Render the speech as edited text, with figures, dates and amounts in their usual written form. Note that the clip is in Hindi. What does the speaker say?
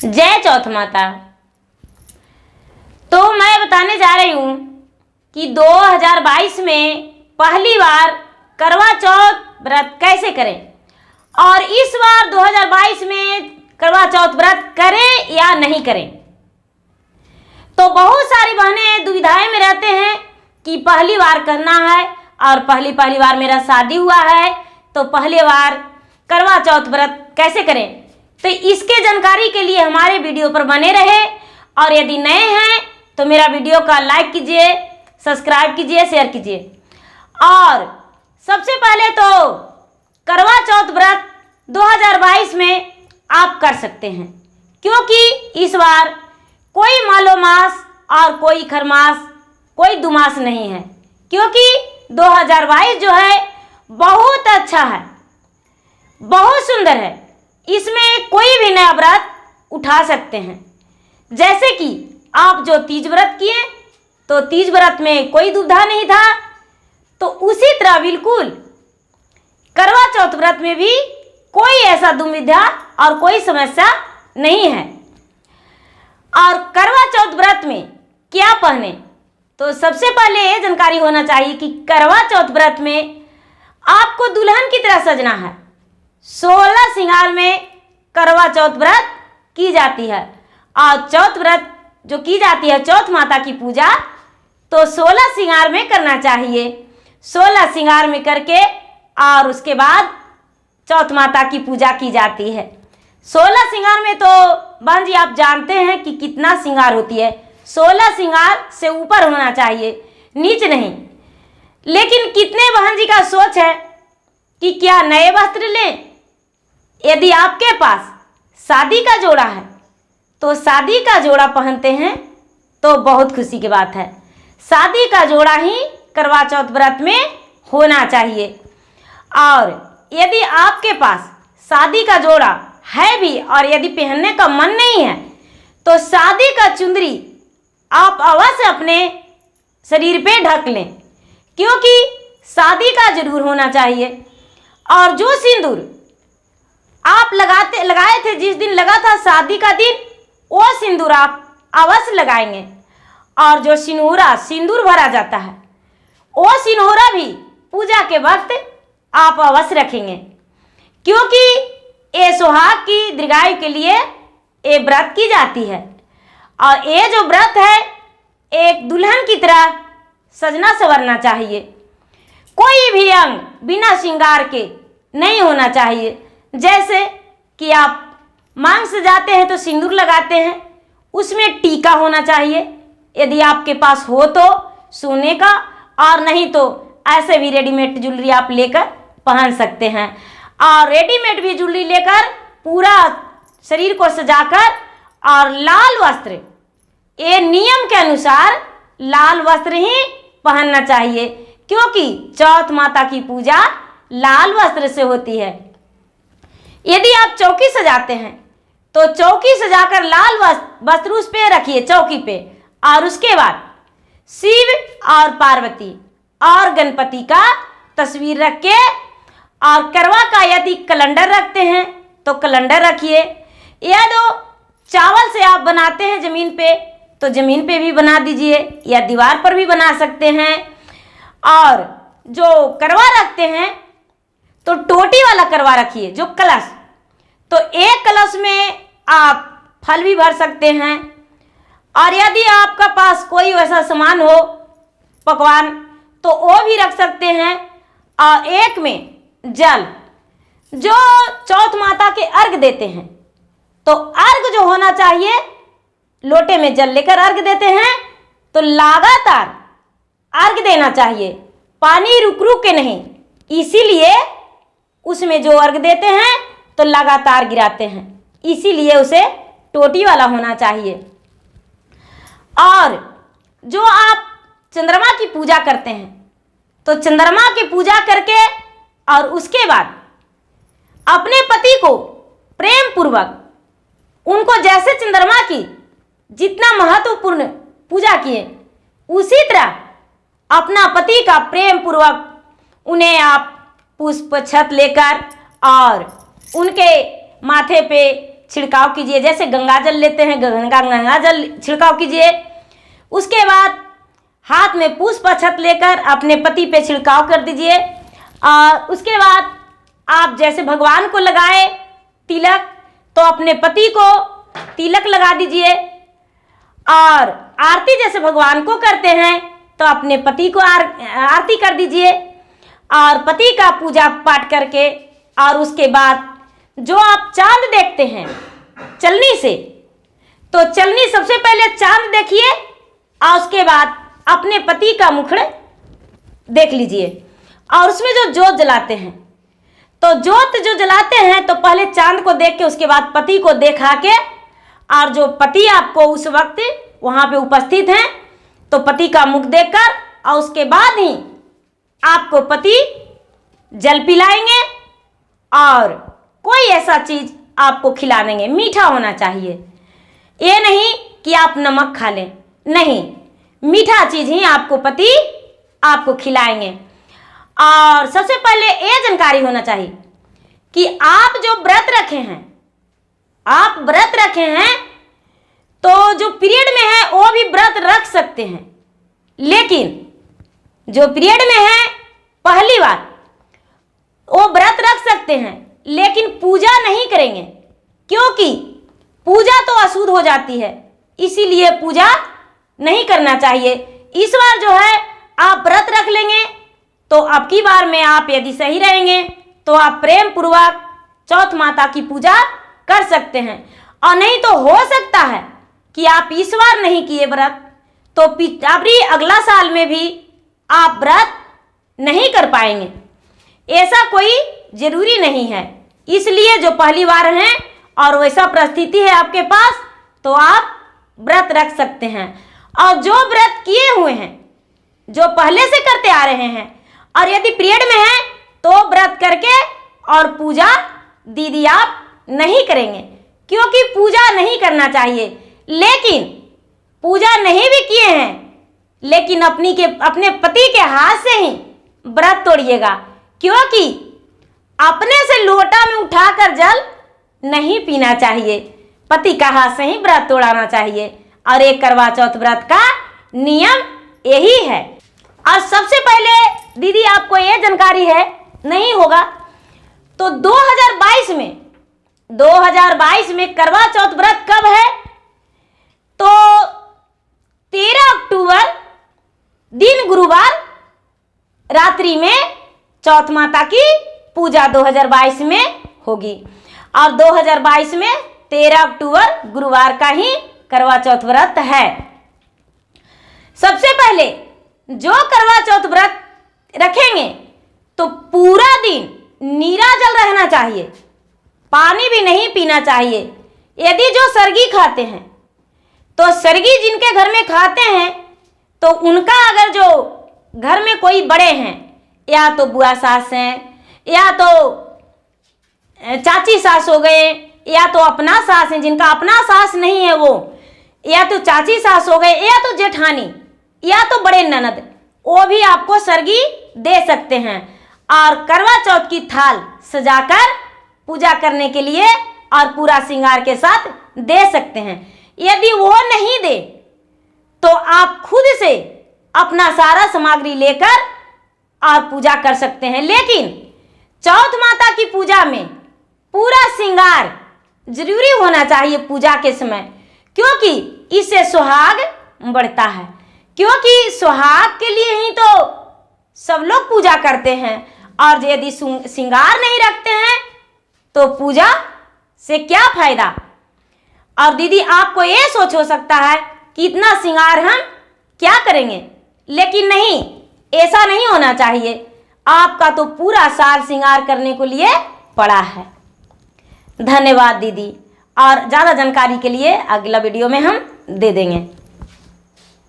जय चौथ माता। तो मैं बताने जा रही हूँ कि 2022 में पहली बार करवा चौथ व्रत कैसे करें और इस बार 2022 में करवा चौथ व्रत करें या नहीं करें। तो बहुत सारी बहनें दुविधाएं में रहते हैं कि पहली बार करना है और पहली बार मेरा शादी हुआ है तो पहली बार करवा चौथ व्रत कैसे करें। तो इसके जानकारी के लिए हमारे वीडियो पर बने रहे और यदि नए हैं तो मेरा वीडियो का लाइक कीजिए, सब्सक्राइब कीजिए, शेयर कीजिए। और सबसे पहले तो करवा चौथ व्रत 2022 में आप कर सकते हैं क्योंकि इस बार कोई मालोमास और कोई खरमास, कोई दुमास नहीं है क्योंकि 2022 जो है बहुत अच्छा है, बहुत सुंदर है। इसमें कोई भी नया व्रत उठा सकते हैं। जैसे कि आप जो तीज व्रत किए तो तीज व्रत में कोई दुविधा नहीं था, तो उसी तरह बिल्कुल करवा चौथ व्रत में भी कोई ऐसा दुविधा और कोई समस्या नहीं है। और करवा चौथ व्रत में क्या पहने, तो सबसे पहले ये जानकारी होना चाहिए कि करवा चौथ व्रत में आपको दुल्हन की तरह सजना है। 16 श्रृंगार में करवा चौथ व्रत की जाती है और चौथ व्रत जो की जाती है चौथ माता की पूजा तो 16 श्रृंगार में करना चाहिए। 16 श्रृंगार में करके और उसके बाद चौथ माता की पूजा की जाती है। 16 श्रृंगार में तो बहन जी आप जानते हैं कि कितना श्रृंगार होती है। 16 श्रृंगार से ऊपर होना चाहिए, नीच नहीं। लेकिन कितने बहन जी का सोच है कि क्या नए वस्त्र लें। यदि आपके पास शादी का जोड़ा है तो शादी का जोड़ा पहनते हैं तो बहुत खुशी की बात है। शादी का जोड़ा ही करवा चौथ व्रत में होना चाहिए। और यदि आपके पास शादी का जोड़ा है भी और यदि पहनने का मन नहीं है तो शादी का चुंदरी आप अवश्य अपने शरीर पे ढक लें क्योंकि शादी का जरूर होना चाहिए। और जो सिंदूर आप लगाए थे जिस दिन लगा था शादी का दिन, वो सिंदूर आप अवश्य लगाएंगे। और जो सिंदूर भरा जाता है वो सिंदूरा भी पूजा के वक्त आप अवश्य रखेंगे क्योंकि ये सुहाग की दीर्घायु के लिए ये व्रत की जाती है। और ये जो व्रत है एक दुल्हन की तरह सजना संवरना चाहिए। कोई भी अंग बिना श्रृंगार के नहीं होना चाहिए। जैसे कि आप मांग सजाते हैं तो सिंदूर लगाते हैं, उसमें टीका होना चाहिए यदि आपके पास हो तो सोने का, और नहीं तो ऐसे भी रेडीमेड ज्वेलरी आप लेकर पहन सकते हैं। और रेडीमेड भी ज्वेलरी लेकर पूरा शरीर को सजाकर और लाल वस्त्र, ये नियम के अनुसार लाल वस्त्र ही पहनना चाहिए क्योंकि चौथ माता की पूजा लाल वस्त्र से होती है। यदि आप चौकी सजाते हैं तो चौकी सजाकर लाल वस्त्र उस पे रखिए चौकी पे, और उसके बाद शिव और पार्वती और गणपति का तस्वीर रख के, और करवा का यदि कैलेंडर रखते हैं तो कैलेंडर रखिए। या तो चावल से आप बनाते हैं जमीन पे तो जमीन पे भी बना दीजिए या दीवार पर भी बना सकते हैं। और जो करवा रखते हैं तो टोटी वाला करवा रखिए, जो कलश, तो एक कलश में आप फल भी भर सकते हैं। और यदि आपका पास कोई वैसा सामान हो पकवान तो वो भी रख सकते हैं। और एक में जल, जो चौथ माता के अर्घ देते हैं तो अर्घ जो होना चाहिए, लोटे में जल लेकर अर्घ देते हैं तो लगातार अर्घ देना चाहिए, पानी रुक रुक के नहीं। इसीलिए उसमें जो अर्घ देते हैं तो लगातार गिराते हैं, इसीलिए उसे टोटी वाला होना चाहिए। और जो आप चंद्रमा की पूजा करते हैं तो चंद्रमा की पूजा करके और उसके बाद अपने पति को प्रेम पूर्वक, उनको जैसे चंद्रमा की जितना महत्वपूर्ण पूजा किए उसी तरह अपना पति का प्रेम पूर्वक उन्हें आप पुष्प छत लेकर और उनके माथे पे छिड़काव कीजिए। जैसे गंगा जल लेते हैं, गंगा जल छिड़काव कीजिए। उसके बाद हाथ में पुष्प अक्षत लेकर अपने पति पे छिड़काव कर दीजिए। और उसके बाद आप जैसे भगवान को लगाए तिलक, तो अपने पति को तिलक लगा दीजिए। और आरती जैसे भगवान को करते हैं तो अपने पति को आरती कर दीजिए। और पति का पूजा पाठ करके, और उसके बाद जो आप चांद देखते हैं चलनी से, तो चलनी सबसे पहले चांद देखिए और उसके बाद अपने पति का मुखड़ा देख लीजिए। और उसमें जो जोत जलाते हैं, तो जोत जो जलाते हैं तो पहले चांद को देख के उसके बाद पति को देखा के, और जो पति आपको उस वक्त वहां पे उपस्थित हैं तो पति का मुख देखकर, और उसके बाद ही आपको पति जल पिलाएंगे और कोई ऐसा चीज आपको खिला देंगे। मीठा होना चाहिए, ये नहीं कि आप नमक खा लें, नहीं, मीठा चीज ही आपको पति आपको खिलाएंगे। और सबसे पहले ये जानकारी होना चाहिए कि आप जो व्रत रखे हैं, आप व्रत रखे हैं तो जो पीरियड में है वो भी व्रत रख सकते हैं, लेकिन जो पीरियड में है पहली बार वो व्रत रख सकते हैं, लेकिन पूजा नहीं करेंगे, क्योंकि पूजा तो अशुद्ध हो जाती है, इसीलिए पूजा नहीं करना चाहिए। इस बार जो है आप व्रत रख लेंगे तो अब की बार में आप यदि सही रहेंगे तो आप प्रेम पूर्वक चौथ माता की पूजा कर सकते हैं। और नहीं तो हो सकता है कि आप इस बार नहीं किए व्रत तो अभी अगला साल में भी आप व्रत नहीं कर पाएंगे। ऐसा कोई जरूरी नहीं है, इसलिए जो पहली बार हैं और वैसा परिस्थिति है आपके पास तो आप व्रत रख सकते हैं। और जो व्रत किए हुए हैं, जो पहले से करते आ रहे हैं, और यदि पीरियड में है तो व्रत करके और पूजा दीदी आप नहीं करेंगे, क्योंकि पूजा नहीं करना चाहिए। लेकिन पूजा नहीं भी किए हैं, लेकिन अपने पति के हाथ से ही व्रत तोड़िएगा, क्योंकि अपने से लोटा में उठाकर जल नहीं पीना चाहिए, पति का हाथ से ही व्रत तोड़ाना चाहिए। और एक करवा चौथ व्रत का नियम यही है। और सबसे पहले दीदी आपको ये जानकारी है, नहीं होगा तो 2022 में करवा चौथ व्रत कब है, तो 13 अक्टूबर दिन गुरुवार रात्रि में चौथ माता की पूजा 2022 में होगी। और 2022 में 13 अक्टूबर गुरुवार का ही करवा चौथ व्रत है। सबसे पहले जो करवा चौथ व्रत रखेंगे तो पूरा दिन नीरा जल रहना चाहिए, पानी भी नहीं पीना चाहिए। यदि जो सरगी खाते हैं तो सरगी जिनके घर में खाते हैं तो उनका अगर जो घर में कोई बड़े हैं, या तो बुआ सास हैं, या तो चाची सास हो गए, या तो अपना सास है, जिनका अपना सास नहीं है वो, या तो चाची सास हो गए, या तो जेठानी, या तो बड़े ननद, वो भी आपको सरगी दे सकते हैं। और करवा चौथ की थाल सजाकर पूजा करने के लिए और पूरा श्रृंगार के साथ दे सकते हैं। यदि वो नहीं दे तो आप खुद से अपना सारा सामग्री लेकर और पूजा कर सकते हैं। लेकिन चौथ माता की पूजा में पूरा श्रृंगार जरूरी होना चाहिए पूजा के समय, क्योंकि इससे सुहाग बढ़ता है, क्योंकि सुहाग के लिए ही तो सब लोग पूजा करते हैं। और यदि श्रृंगार नहीं रखते हैं तो पूजा से क्या फायदा। और दीदी आपको ये सोच हो सकता है कि इतना श्रृंगार हम क्या करेंगे, लेकिन नहीं, ऐसा नहीं होना चाहिए। आपका तो पूरा साल श्रृंगार करने को लिए पड़ा है। धन्यवाद दीदी, और ज़्यादा जानकारी के लिए अगला वीडियो में हम दे देंगे।